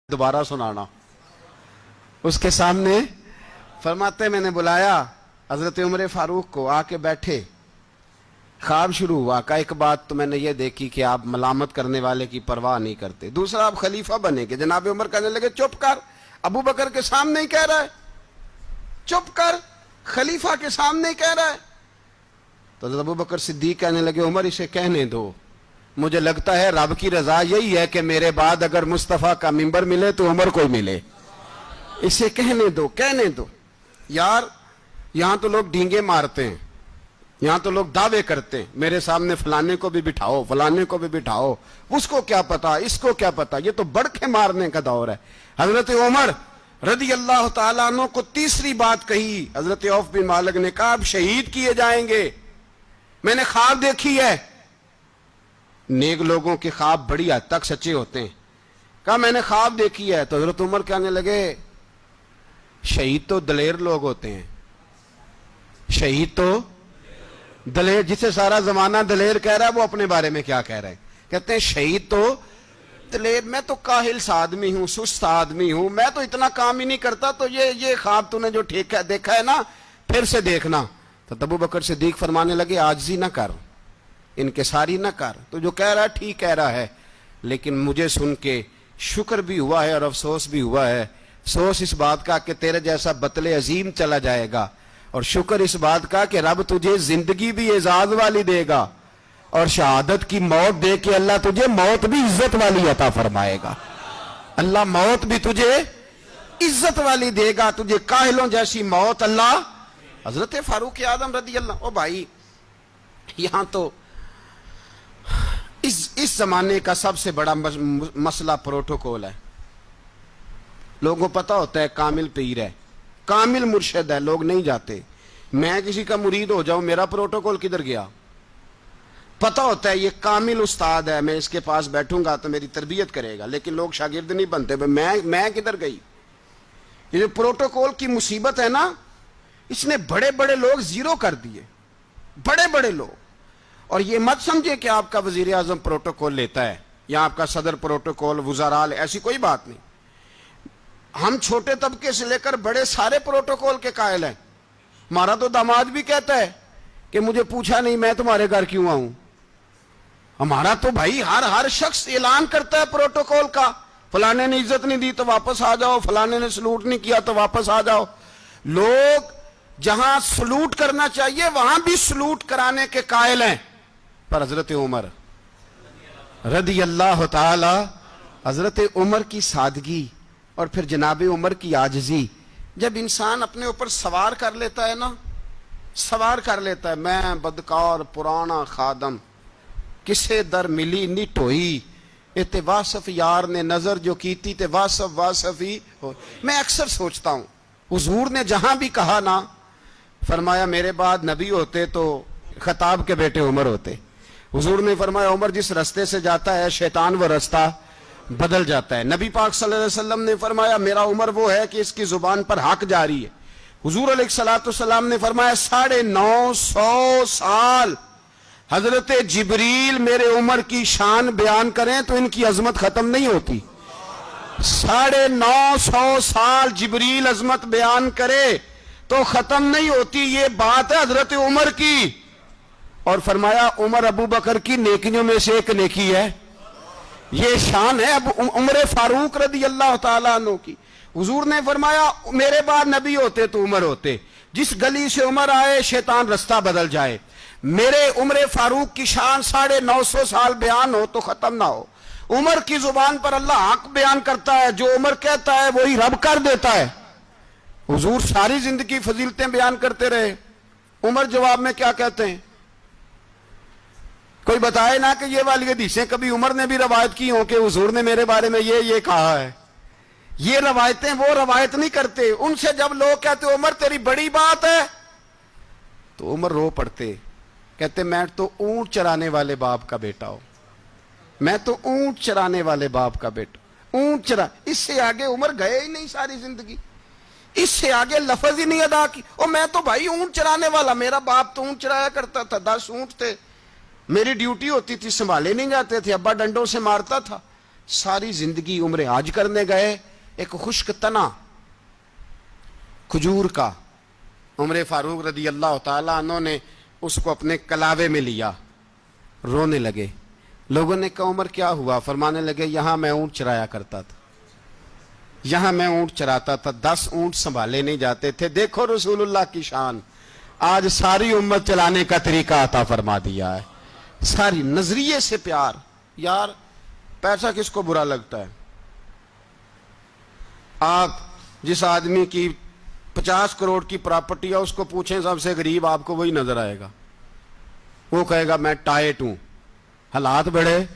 दोबारा सुनाना। उसके सामने फरमाते मैंने बुलाया हजरत उमर फारूक को, आके बैठे। ख्वाब शुरू हुआ का एक बात तो मैंने ये देखी कि आप मलामत करने वाले की परवाह नहीं करते। दूसरा, आप खलीफा बनेंगे। जनाब उमर कहने लगे चुप कर, अबू बकर के सामने ही कह रहा है, चुप कर, खलीफा के सामने ही कह रहा है। तो अबू बकर सिद्दीक कहने लगे उमर इसे कहने दो, मुझे लगता है रब की रजा यही है कि मेरे बाद अगर मुस्तफा का मिंबर मिले तो उमर को मिले, इसे कहने दो, कहने दो। यार यहां तो लोग ढींगे मारते हैं, यहां तो लोग दावे करते हैं, मेरे सामने फलाने को भी बिठाओ, फलाने को भी बिठाओ, उसको क्या पता, इसको क्या पता। ये तो बड़के मारने का दौर है। हजरत उमर रदी अल्लाह तआला अन्हु को तीसरी बात कही। हजरत औफ बिन मालिक ने कहा आप शहीद किए जाएंगे, मैंने ख्वाब देखी है। नेक लोगों के ख्वाब बड़ी हद तक सच्चे होते हैं। कहा मैंने ख्वाब देखी है। तो हजरत उमर कहने लगे शहीद तो दलेर लोग होते हैं, शहीद तो दलेर, जिसे सारा जमाना दलेर कह रहा है वो अपने बारे में क्या कह रहे हैं, कहते हैं शहीद तो दलेर। मैं तो काहिल सा आदमी हूं, सुस्त आदमी हूं, मैं तो इतना काम ही नहीं करता। तो ये ख्वाब तूने जो ठीक देखा है ना, फिर से देखना। तो अबू बकर सिद्दीक फरमाने लगे आजिज़ी ना कर, इनकिसारी ना कर, तो जो कह रहा है ठीक कह रहा है, लेकिन मुझे सुन के शुक्र भी हुआ है और अफसोस भी हुआ है। अफसोस इस बात का कि तेरे जैसा बतले अजीम चला जाएगा, और शुक्र इस बात का कि रब तुझे जिंदगी भी एजाज वाली देगा, और शहादत की मौत दे के अल्लाह तुझे मौत भी इज्जत वाली अता फरमाएगा। अल्लाह मौत भी तुझे इज्जत वाली देगा, तुझे काहिलों जैसी मौत अल्लाह। हजरत फारूक आजम रदी अल्लाह, ओ भाई यहां तो इस जमाने का सबसे बड़ा मसला प्रोटोकॉल है। लोगों को पता होता है कामिल पीर है, कामिल मुर्शिद है, लोग नहीं जाते। मैं किसी का मुरीद हो जाऊं, मेरा प्रोटोकॉल किधर गया? पता होता है ये कामिल उस्ताद है, मैं इसके पास बैठूंगा तो मेरी तरबियत करेगा, लेकिन लोग शागिर्द नहीं बनते। मैं किधर गई? ये जो प्रोटोकॉल की मुसीबत है ना, इसने बड़े बड़े लोग जीरो कर दिए, बड़े बड़े लोग। और ये मत समझे कि आपका वजीर आजम प्रोटोकॉल लेता है या आपका सदर प्रोटोकॉल, वुज़ारा, ऐसी कोई बात नहीं। हम छोटे तबके से लेकर बड़े सारे प्रोटोकॉल के कायल हैं। हमारा तो दामाद भी कहता है कि मुझे पूछा नहीं मैं तुम्हारे घर क्यों आऊं। हमारा तो भाई हर शख्स ऐलान करता है प्रोटोकॉल का, फलाने ने इज्जत नहीं दी तो वापस आ जाओ, फलाने ने सलूट नहीं किया तो वापस आ जाओ। लोग जहां सलूट करना चाहिए वहां भी सलूट कराने के कायल हैं। पर हजरत उमर रदी अल्लाह ताला, हजरत उमर की सादगी और फिर जनाब उमर की आजिज़ी, जब इंसान अपने ऊपर सवार कर लेता है ना, सवार कर लेता है, मैं बदकार पुराना खादम किसे दर मिली नी टोई, इते वासफ यार ने नजर जो की थी ते वासफ वासफ ही हो। मैं अक्सर सोचता हूं हुजूर ने जहां भी कहा ना, फरमाया मेरे बाद नबी होते तो खताब के बेटे उमर होते। हुजूर ने फरमाया उमर जिस रास्ते से जाता है शैतान वो रास्ता बदल जाता है। नबी पाक सल्लल्लाहु अलैहि वसल्लम ने फरमाया मेरा उमर वो है कि इसकी जुबान पर हक जारी है। हुजूर अलैहिस्सलाम ने फरमाया 950 साल हजरत जिब्रील मेरे उमर की शान बयान करें तो इनकी अजमत खत्म नहीं होती। 950 साल जिब्रील अजमत बयान करे तो खत्म नहीं होती। ये बात है हजरत उमर की। और फरमाया उमर अबू बकर की नेकियों में से एक नेकी है, ये शान है अब उमर फारूक रदी अल्लाह ताला अन्हु की। हुजूर ने फरमाया मेरे बाद नबी होते तो उमर होते, जिस गली से उमर आए शैतान रास्ता बदल जाए। मेरे उमर फारूक की शान 950 साल बयान हो तो खत्म ना हो। उमर की जुबान पर अल्लाह हक बयान करता है, जो उमर कहता है वही रब कर देता है। हुजूर सारी जिंदगी फजीलतें बयान करते रहे, उमर जवाब में क्या कहते हैं? कोई बताए ना कि ये वाली हदीसें कभी उमर ने भी रवायत की हो कि हुजूर ने मेरे बारे में ये कहा है। ये रवायतें वो रवायत नहीं करते। उनसे जब लोग कहते उमर तेरी बड़ी बात है तो उमर रो पड़ते, कहते मैं तो ऊंट चराने वाले बाप का बेटा हूं, मैं तो ऊंट चराने वाले बाप का बेटा, ऊंट चरा। इससे आगे उमर गए ही नहीं सारी जिंदगी, इससे आगे लफ्ज ही नहीं अदा की। और मैं तो भाई ऊंट चराने वाला, मेरा बाप तो ऊंट चराया करता था, 10 ऊंट थे, मेरी ड्यूटी होती थी, संभाले नहीं जाते थे, अब्बा डंडों से मारता था। सारी जिंदगी उम्र हाज करने गए, एक खुश्क तना खजूर का उमर फारूक रदी अल्लाह ताला अन्हु ने उसको अपने कलावे में लिया, रोने लगे। लोगों ने कहा उमर क्या हुआ? फरमाने लगे यहां मैं ऊंट चराया करता था, यहां मैं ऊंट चराता था, 10 ऊंट संभाले नहीं जाते थे। देखो रसूलुल्लाह की शान, आज सारी उम्मत चलाने का तरीका अता फरमा दिया है। सारी नजरिए से प्यार। यार पैसा किसको बुरा लगता है? आप जिस आदमी की 50 करोड़ की प्रॉपर्टी है उसको पूछें सबसे गरीब, आपको वही नजर आएगा। वो कहेगा मैं टाइट हूं, हालात बड़े।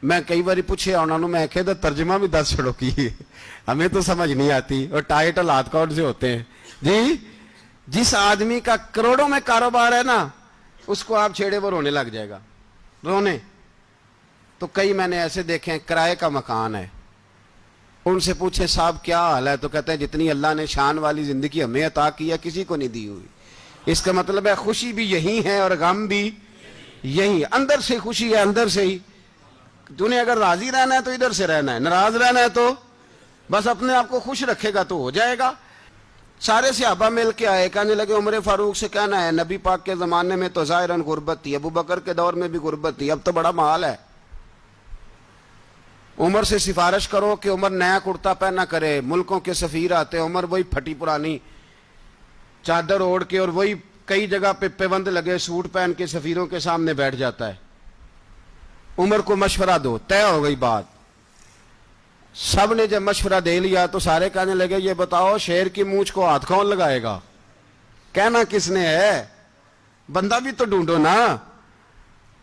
मैं कई बार पूछे उन्होंने, मैं कह तर्जमा भी 10 छड़ो की, हमें तो समझ नहीं आती। और टाइट हालात कौन से होते हैं जी? जिस आदमी का करोड़ों में कारोबार है ना, उसको आप छेड़े वो रोने लग जाएगा, रोने। तो कई मैंने ऐसे देखे हैं, किराए का मकान है, उनसे पूछे साहब क्या हाल है, तो कहते हैं जितनी अल्लाह ने शान वाली जिंदगी हमें अता की है किसी को नहीं दी हुई। इसका मतलब है खुशी भी यही है और गम भी यही। अंदर से खुशी है, अंदर से ही। तूने अगर राजी रहना है तो इधर से रहना है, नाराज रहना है तो बस अपने आप को खुश रखेगा तो हो जाएगा। सारे सहाबा मिल के आए, कहने लगे उमर फारूक से कहना है नबी पाक के जमाने में तो जाहिरन गुर्बत थी, अबू बकर के दौर में भी गुर्बत थी, अब तो बड़ा माल है। उमर से सिफारिश करो कि उमर नया कुर्ता पहना करे। मुल्कों के सफीर आते, उमर वही फटी पुरानी चादर ओढ़ के और वही कई जगह पे पेबंद लगे सूट पहन के सफीरों के सामने बैठ जाता है। उमर को मशवरा दो, तय हो गई बात। सब ने जब मशवरा दे लिया तो सारे कहने लगे ये बताओ शेर की मूंछ को हाथ कौन लगाएगा? कहना किसने है? बंदा भी तो ढूंढो ना।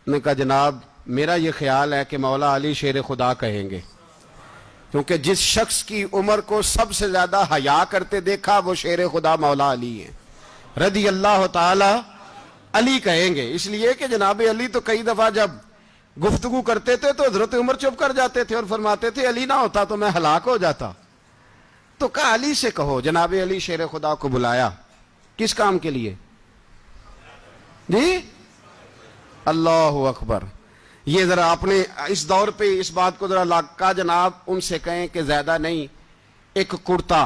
ने कहा जनाब मेरा ये ख्याल है कि मौला अली शेर खुदा कहेंगे, क्योंकि जिस शख्स की उमर को सबसे ज्यादा हया करते देखा वो शेर खुदा मौला अली है रदी अल्लाह ताला। अली कहेंगे इसलिए कि जनाब अली तो कई दफा जब गुफ्तगू करते थे तो हजरत उमर चुप कर जाते थे और फरमाते थे अली ना होता तो मैं हलाक हो जाता। तो कहा अली से कहो। जनाब अली शेर खुदा को बुलाया, किस काम के लिए जी? अल्लाह अकबर। ये जरा अपने इस दौर पे इस बात को जरा लाका जनाब उनसे कहें कि ज्यादा नहीं, एक कुर्ता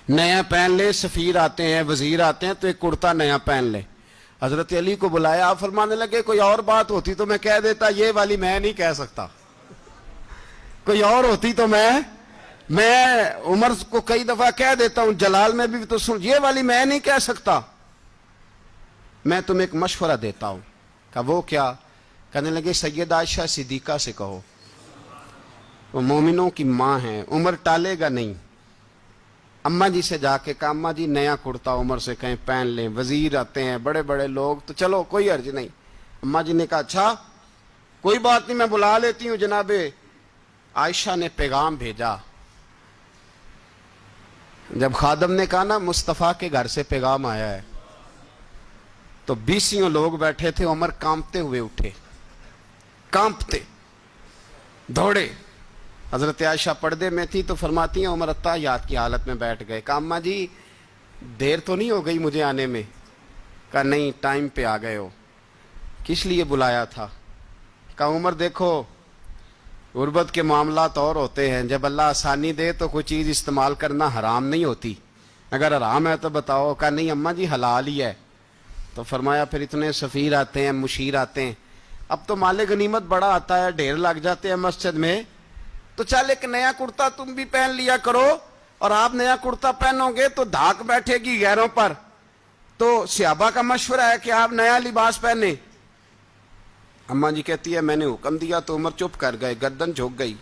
नया पहन ले। सफीर आते हैं, वजीर आते हैं तो एक कुर्ता नया पहन ले। हजरत अली को बुलाया, आप फरमाने लगे कोई और बात होती तो मैं कह देता, ये वाली मैं नहीं कह सकता। कोई और होती तो मैं उमर को कई दफा कह देता हूं, जलाल में भी तो सुन, ये वाली मैं नहीं कह सकता। मैं तुम्हें एक मशवरा देता हूं। कहा वो क्या? कहने लगे सैयद आयशा सिद्दीका से कहो, वो मोमिनों की मां है, उमर टालेगा नहीं। अम्मा जी से जाके कहा अम्मा जी नया कुर्ता उमर से कहें पहन लें। वजीर आते हैं, बड़े बड़े लोग, तो चलो कोई अर्ज नहीं। अम्मा जी ने कहा अच्छा कोई बात नहीं मैं बुला लेती हूं। जनाबे आयशा ने पैगाम भेजा। जब खादम ने कहा ना मुस्तफा के घर से पैगाम आया है, तो 20 लोग बैठे थे। उमर कांपते हुए उठे, कांपते दौड़े। हजरत आयशा पर्दे में थी तो फरमाती हैं उमर अत्ताहियात की हालत में बैठ गए। कहा अम्मा जी देर तो नहीं हो गई मुझे आने में? कहा नहीं टाइम पे आ गए हो। किस लिए बुलाया था? कहा उमर देखो गुर्बत के मामलात और होते हैं, जब अल्लाह आसानी दे तो कोई चीज़ इस्तेमाल करना हराम नहीं होती, अगर हराम है तो बताओ। कहा नहीं अम्मा जी हलाल ही है। तो फरमाया फिर इतने सफ़ीर आते हैं, मुशीर आते हैं, अब तो माले गनीमत बड़ा आता है, ढेर लग जाते हैं मस्जिद में, तो चल एक नया कुर्ता तुम भी पहन लिया करो। और आप नया कुर्ता पहनोगे तो धाक बैठेगी गैरों पर। तो सहाबा का मशवरा है कि आप नया लिबास पहने। अम्मा जी कहती है मैंने हुक्म दिया तो उमर चुप कर गए, गर्दन झुक गई।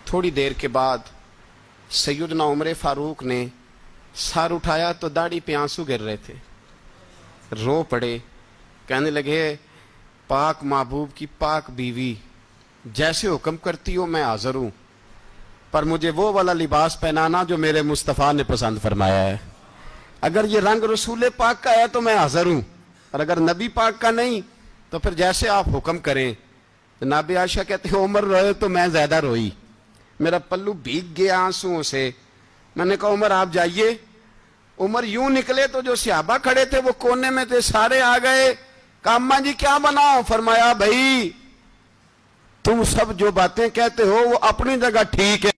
थोड़ी देर के बाद सैयदना उमर फारूक ने सर उठाया तो दाढ़ी पे आंसू गिर रहे थे, रो पड़े। कहने लगे पाक महबूब की पाक बीवी, जैसे हुक्म करती हो मैं हाजिर हूं, पर मुझे वो वाला लिबास पहनाना जो मेरे मुस्तफ़ा ने पसंद फरमाया है। अगर ये रंग रसूल पाक का है तो मैं हाजिर हूं, और अगर नबी पाक का नहीं तो फिर जैसे आप हुक्म करें। जनाब आयशा कहते हैं उमर रोए तो मैं ज्यादा रोई, मेरा पल्लू भीग गया आंसुओं से। मैंने कहा उमर आप जाइए। उमर यूं निकले तो जो सहाबा खड़े थे वो कोने में थे, सारे आ गए। कहा अम्मा जी क्या बनाओ? फरमाया भाई तुम सब जो बातें कहते हो वो अपनी जगह ठीक है,